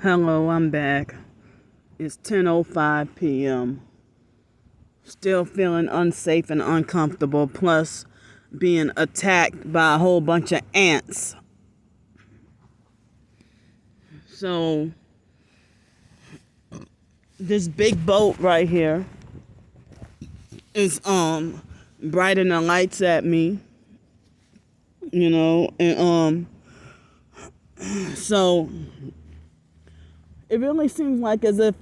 Hello, I'm back. It's 10:05 p.m. Still feeling unsafe and uncomfortable, plus being attacked by a whole bunch of ants. So, this big boat right here is brighting the lights at me, and so it really seems like as if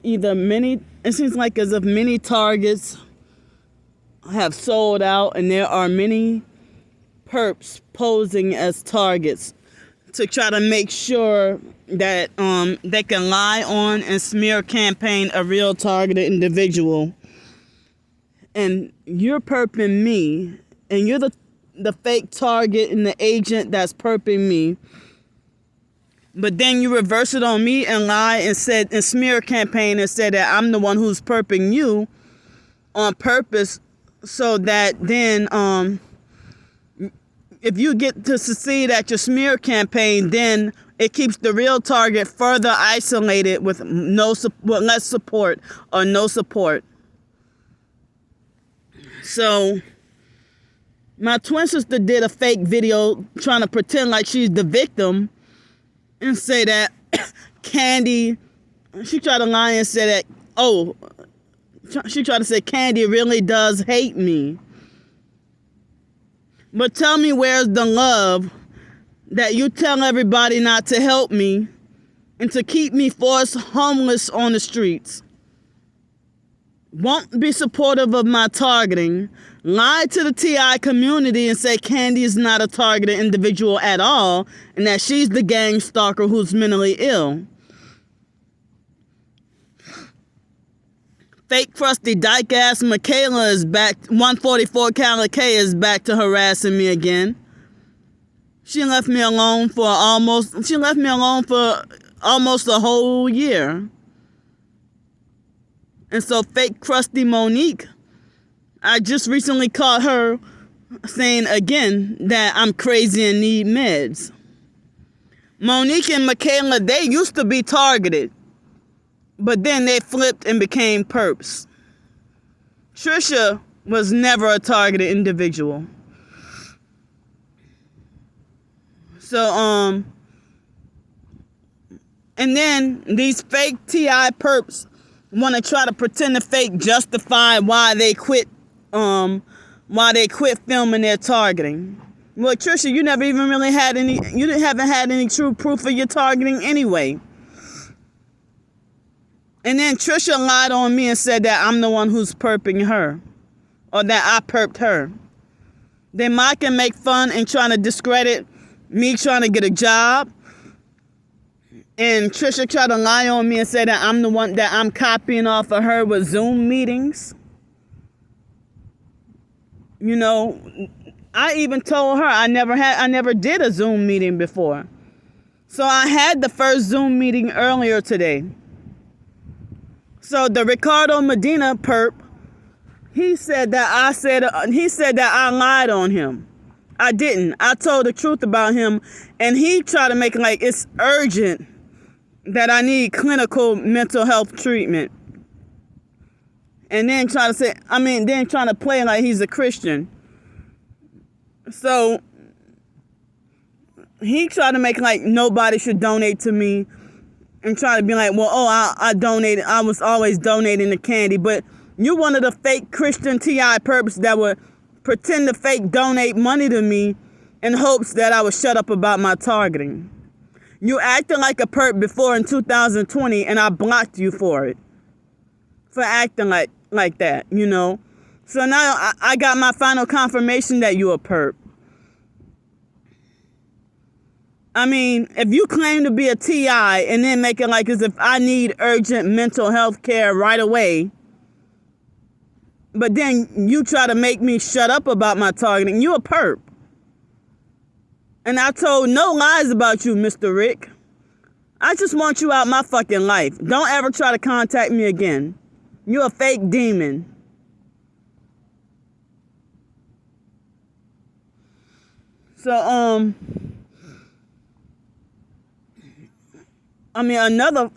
many targets have sold out, and there are many perps posing as targets to try to make sure that they can lie on and smear campaign a real targeted individual. And you're perping me, and you're the fake target and the agent that's perping me. But then you reverse it on me and lie and smear campaign and said that I'm the one who's perping you on purpose, so that then if you get to succeed at your smear campaign, then it keeps the real target further isolated with less support or no support. So my twin sister did a fake video trying to pretend like she's the victim and say that Candy, she tried to lie and say that, she tried to say Candy really does hate me. But tell me, where's the love that you tell everybody not to help me and to keep me forced homeless on the streets? Won't be supportive of my targeting, lie to the TI community and say Candy is not a targeted individual at all, and that she's the gang stalker who's mentally ill. Fake crusty dyke ass Michaela is back. 144 Cali K is back to harassing me again. She left me alone for almost a whole year. And so fake crusty Monique, I just recently caught her saying again that I'm crazy and need meds. Monique and Michaela, they used to be targeted, but then they flipped and became perps. Trisha was never a targeted individual. So, and then these fake TI perps want to try to pretend to fake justify why they quit filming their targeting. Well, Trisha, you never even really haven't had any true proof of your targeting anyway. And then Trisha lied on me and said that I'm the one who's perping her, or that I perped her. They mock and make fun and trying to discredit me trying to get a job. And Trisha tried to lie on me and say that I'm the one that I'm copying off of her with Zoom meetings. I even told her I never did a Zoom meeting before. So I had the first Zoom meeting earlier today. So the Ricardo Medina perp, he said that I lied on him. I didn't. I told the truth about him, and he tried to make it like it's urgent that I need clinical mental health treatment. And then trying to play like he's a Christian. So he tried to make like nobody should donate to me, and try to be like, I donated. I was always donating to Candy. But you're one of the fake Christian TI perps that would pretend to fake donate money to me in hopes that I would shut up about my targeting. You acted like a perp before in 2020, and I blocked you for it. For acting like that, So now I got my final confirmation that you a perp. I mean, if you claim to be a TI and then make it like as if I need urgent mental health care right away, but then you try to make me shut up about my targeting, you a perp. And I told no lies about you, Mr. Rick. I just want you out my fucking life. Don't ever try to contact me again. You're a fake demon. So, another,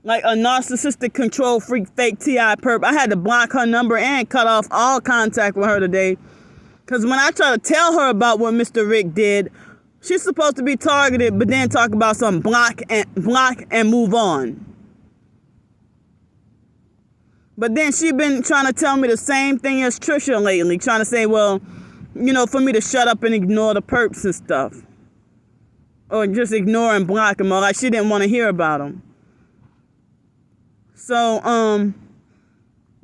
like a narcissistic control freak, fake TI perp. I had to block her number and cut off all contact with her today. Because when I try to tell her about what Mr. Rick did, she's supposed to be targeted, but then talk about some block and move on. But then she been trying to tell me the same thing as Trisha lately, trying to say, well, for me to shut up and ignore the perps and stuff. Or just ignore and block them, or like she didn't want to hear about them. So,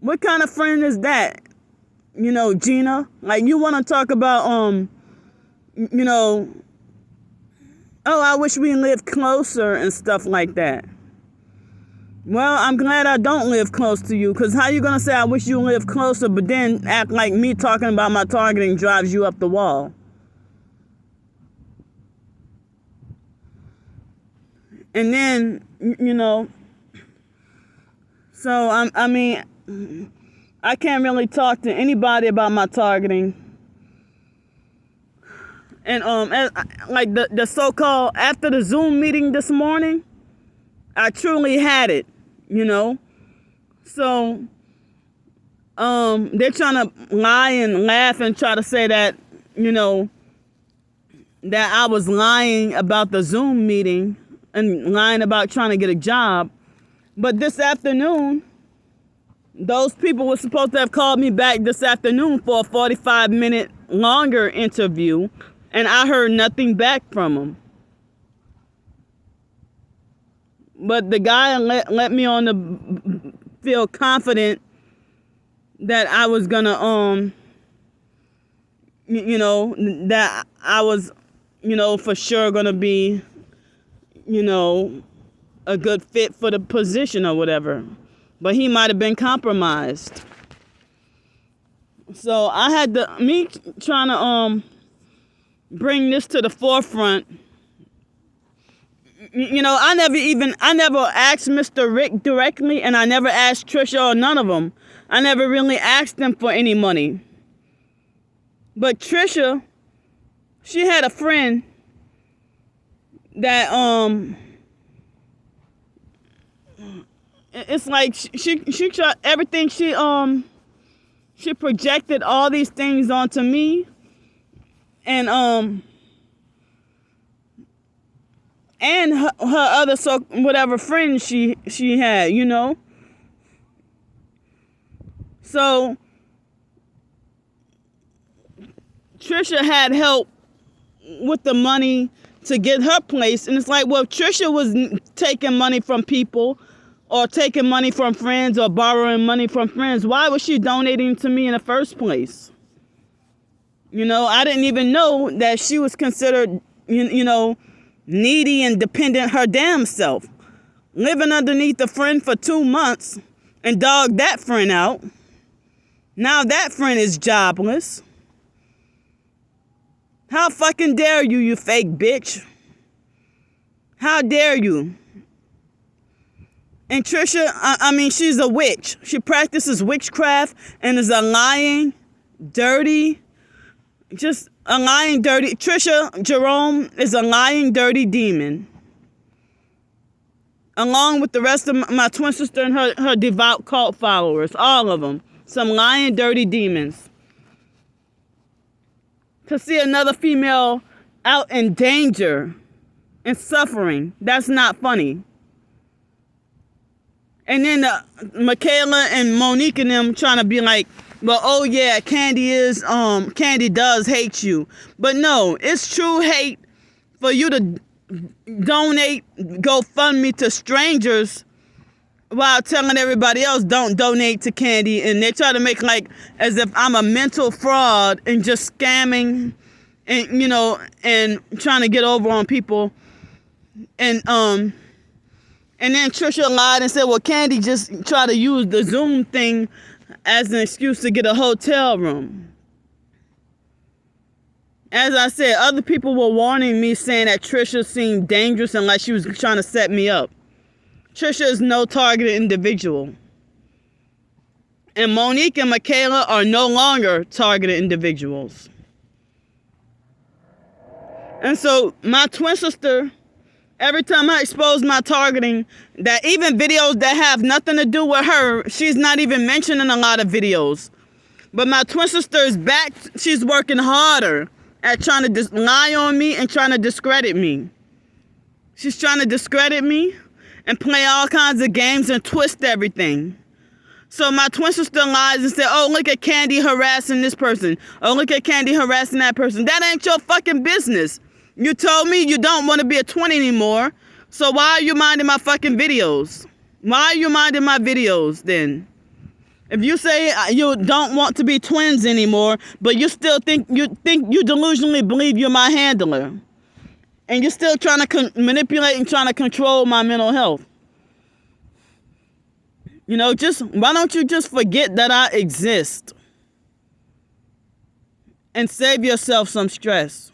what kind of friend is that? Gina? Like, you want to talk about, oh, I wish we lived closer and stuff like that. Well, I'm glad I don't live close to you, because how you going to say I wish you lived closer, but then act like me talking about my targeting drives you up the wall? And then, so, I can't really talk to anybody about my targeting. And, like the so-called, after the Zoom meeting this morning, I truly had it, So, they're trying to lie and laugh and try to say that, that I was lying about the Zoom meeting and lying about trying to get a job. But this afternoon, those people were supposed to have called me back this afternoon for a 45-minute longer interview, and I heard nothing back from them. But the guy let me on the feel confident that I was gonna that I was for sure gonna be a good fit for the position or whatever. But he might have been compromised. So I had me trying to bring this to the forefront. I never asked Mr. Rick directly, and I never asked Trisha or none of them. I never really asked them for any money. But Trisha, she had a friend that it's like she tried everything. She projected all these things onto me, and her other whatever friends she had, So Trisha had help with the money to get her place, and it's like, well, Trisha was taking money from people, or taking money from friends, or borrowing money from friends. Why was she donating to me in the first place? I didn't even know that she was considered, needy and dependent her damn self. Living underneath a friend for 2 months and dogged that friend out. Now that friend is jobless. How fucking dare you, you fake bitch? How dare you? And Trisha, she's a witch. She practices witchcraft and is a lying, dirty, Trisha Jerome is a lying, dirty demon. Along with the rest of my twin sister and her devout cult followers, all of them. Some lying, dirty demons. To see another female out in danger and suffering, that's not funny. And then Michaela and Monique and them trying to be like, well, oh yeah, Candy does hate you. But no, it's true hate for you to donate GoFundMe to strangers while telling everybody else don't donate to Candy. And they try to make like as if I'm a mental fraud and just scamming and, and trying to get over on people. And then Trisha lied and said, well, Candy just tried to use the Zoom thing as an excuse to get a hotel room. As I said, other people were warning me, saying that Trisha seemed dangerous and like she was trying to set me up. Trisha is no targeted individual. And Monique and Michaela are no longer targeted individuals. And so my twin sister Every time I expose my targeting, that even videos that have nothing to do with her, she's not even mentioned in a lot of videos. But my twin sister is back. She's working harder at trying to lie on me and trying to discredit me. She's trying to discredit me and play all kinds of games and twist everything. So my twin sister lies and said, oh, look at Candy harassing this person. Oh, look at Candy harassing that person. That ain't your fucking business. You told me you don't want to be a twin anymore. So why are you minding my fucking videos? Why are you minding my videos then? If you say you don't want to be twins anymore, but you still think you delusionally believe you're my handler. And you're still trying to manipulate and trying to control my mental health. You know, why don't you just forget that I exist and save yourself some stress?